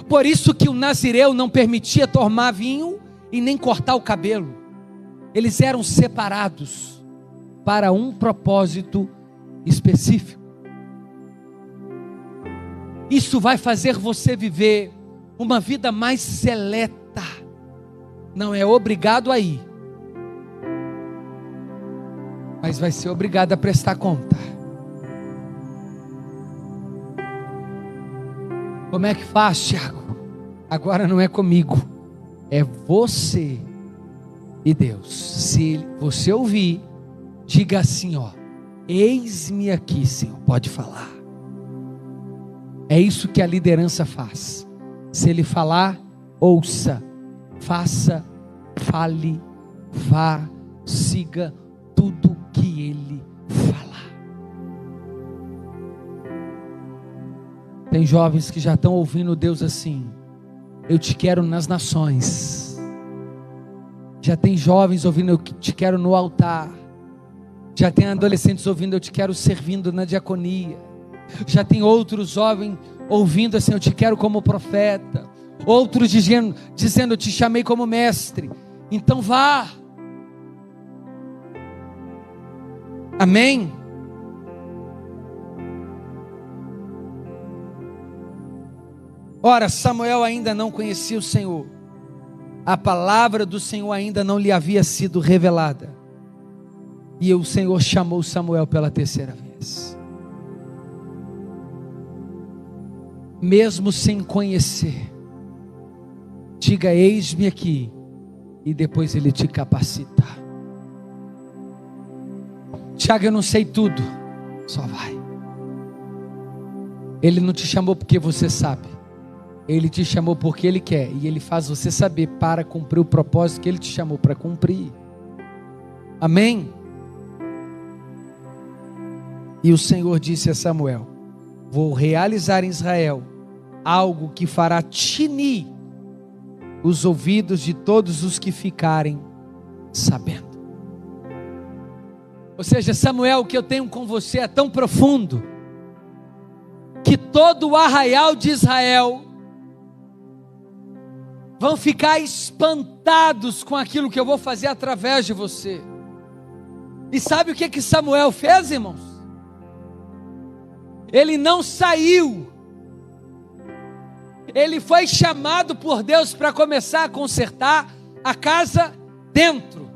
Por isso que o nazireu não permitia tomar vinho e nem cortar o cabelo. Eles eram separados para um propósito específico. Isso vai fazer você viver uma vida mais seleta. Não é obrigado a ir, mas vai ser obrigado a prestar conta. Como é que faz, Tiago? Agora não é comigo, é você e Deus. Se você ouvir, diga assim, ó: eis-me aqui, Senhor. Pode falar. É isso que a liderança faz. Se ele falar, ouça, faça, fale, vá, siga tudo que ele falar. Tem jovens que já estão ouvindo Deus assim: eu te quero nas nações. Já tem jovens ouvindo: eu te quero no altar. Já tem adolescentes ouvindo: eu te quero servindo na diaconia. Já tem outros jovens ouvindo assim: eu te quero como profeta. Outros dizendo: eu te chamei como mestre. Então vá. Amém? Ora, Samuel ainda não conhecia o Senhor. A palavra do Senhor ainda não lhe havia sido revelada. E o Senhor chamou Samuel pela terceira vez. Mesmo sem conhecer, diga: eis-me aqui. E depois ele te capacita. Tiago, eu não sei tudo. Só vai. Ele não te chamou porque você sabe. Ele te chamou porque Ele quer. E Ele faz você saber para cumprir o propósito que Ele te chamou para cumprir. Amém? E o Senhor disse a Samuel: vou realizar em Israel algo que fará tinir os ouvidos de todos os que ficarem sabendo. Ou seja, Samuel, o que eu tenho com você é tão profundo, que todo o arraial de Israel vão ficar espantados com aquilo que eu vou fazer através de você. E sabe o que Samuel fez, irmãos? Ele não saiu. Ele foi chamado por Deus para começar a consertar a casa dentro.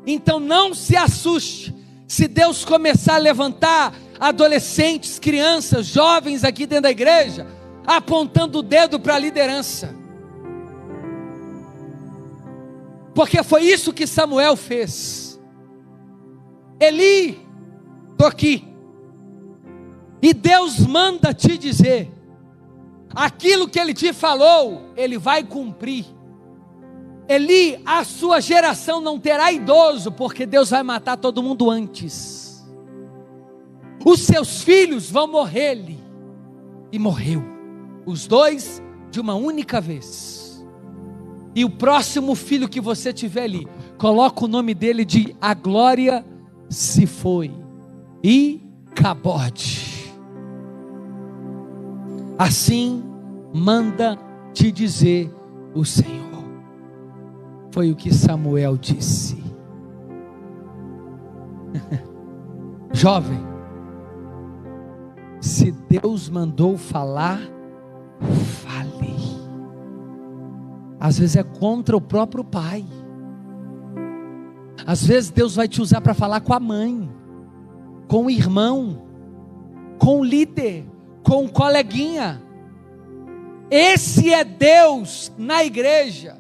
Então não se assuste se Deus começar a levantar adolescentes, crianças, jovens aqui dentro da igreja, apontando o dedo para a liderança. Porque foi isso que Samuel fez. Eli, estou aqui. E Deus manda te dizer: aquilo que Ele te falou, Ele vai cumprir. Eli, a sua geração não terá idoso, porque Deus vai matar todo mundo antes. Os seus filhos vão morrer-lhe. E morreu. Os dois de uma única vez. E o próximo filho que você tiver ali, coloca o nome dele de A Glória Se Foi. Icabode. Assim manda te dizer o Senhor. Foi o que Samuel disse. Jovem, se Deus mandou falar, fale. Às vezes é contra o próprio pai. Às vezes Deus vai te usar para falar com a mãe, com o irmão, com o líder, com o coleguinha. Esse é Deus na igreja.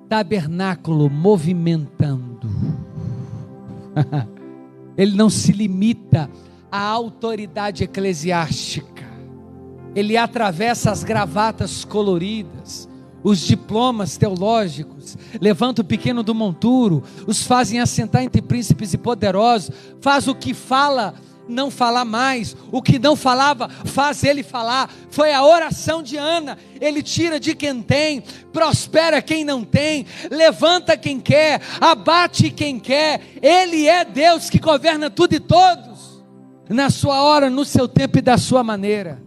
Tabernáculo movimentando. Ele não se limita à autoridade eclesiástica. Ele atravessa as gravatas coloridas, os diplomas teológicos, levanta o pequeno do monturo, os fazem assentar entre príncipes e poderosos, faz o que fala não falar mais, o que não falava faz ele falar. Foi a oração de Ana. Ele tira de quem tem, prospera quem não tem, levanta quem quer, abate quem quer. Ele é Deus que governa tudo e todos, na sua hora, no seu tempo e da sua maneira.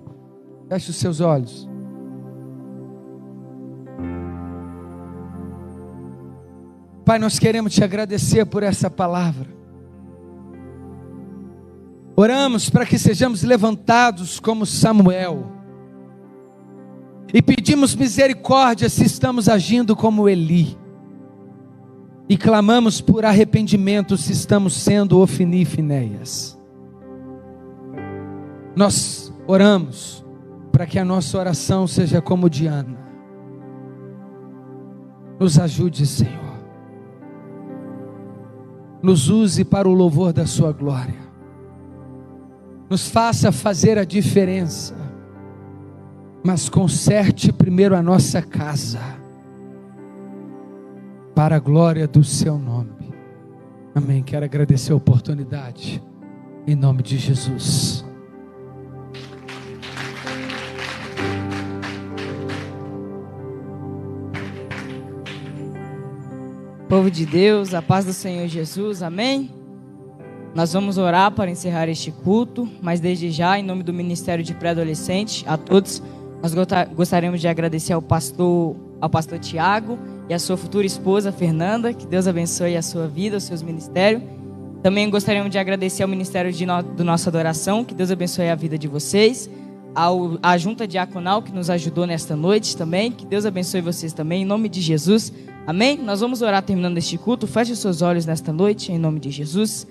Feche os seus olhos. Pai, nós queremos te agradecer por essa palavra. Oramos para que sejamos levantados como Samuel. E pedimos misericórdia se estamos agindo como Eli. E clamamos por arrependimento se estamos sendo Ofni e Finéias. Nós oramos para que a nossa oração seja como de Ana. Nos ajude, Senhor. Nos use para o louvor da sua glória. Nos faça fazer a diferença. mas conserte primeiro a nossa casa, para a glória do seu nome. Amém. Quero agradecer a oportunidade, em nome de Jesus. Povo de Deus, a paz do Senhor Jesus, amém? Nós vamos orar para encerrar este culto, mas desde já, em nome do Ministério de Pré-Adolescente, a todos, nós gostaríamos de agradecer ao pastor Tiago e a sua futura esposa, Fernanda, que Deus abençoe a sua vida, os seus ministérios. Também gostaríamos de agradecer ao Ministério do Nossa Adoração, que Deus abençoe a vida de vocês, à Junta Diaconal, que nos ajudou nesta noite também, que Deus abençoe vocês também, em nome de Jesus. Amém? Nós vamos orar terminando este culto. Feche os seus olhos nesta noite, em nome de Jesus.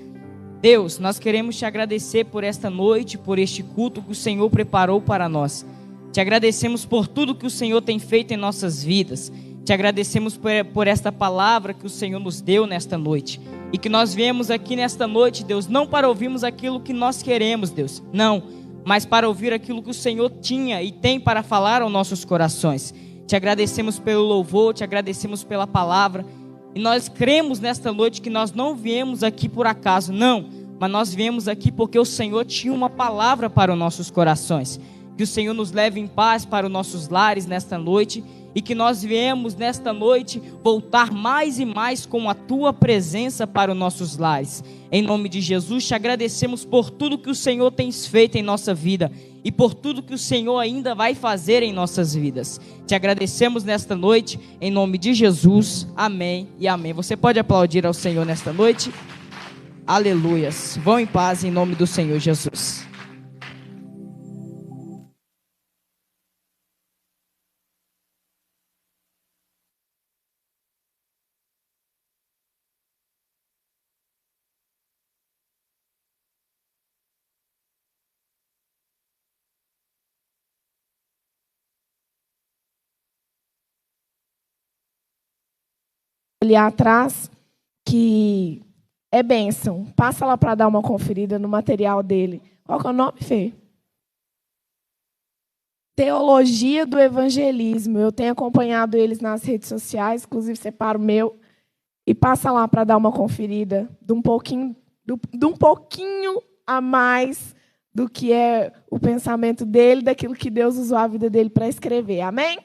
Deus, nós queremos te agradecer por esta noite, por este culto que o Senhor preparou para nós. Te agradecemos por tudo que o Senhor tem feito em nossas vidas. Te agradecemos por esta palavra que o Senhor nos deu nesta noite. E que nós viemos aqui nesta noite, Deus, não para ouvirmos aquilo que nós queremos, Deus. Não, mas para ouvir aquilo que o Senhor tinha e tem para falar aos nossos corações. Te agradecemos pelo louvor, te agradecemos pela palavra. E nós cremos nesta noite que nós não viemos aqui por acaso, não. Mas nós viemos aqui porque o Senhor tinha uma palavra para os nossos corações. Que o Senhor nos leve em paz para os nossos lares nesta noite. E que nós viemos nesta noite voltar mais e mais com a Tua presença para os nossos lares. Em nome de Jesus, te agradecemos por tudo que o Senhor tem feito em nossa vida. E por tudo que o Senhor ainda vai fazer em nossas vidas. Te agradecemos nesta noite, em nome de Jesus, amém e amém. Você pode aplaudir ao Senhor nesta noite? Aleluias. Vão em paz em nome do Senhor Jesus. Ali atrás, que é bênção. Passa lá para dar uma conferida no material dele. Qual que é o nome, Fê? Teologia do Evangelismo. Eu tenho acompanhado eles nas redes sociais, inclusive separo o meu. E passa lá para dar uma conferida de um pouquinho a mais do que é o pensamento dele, daquilo que Deus usou a vida dele para escrever. Amém?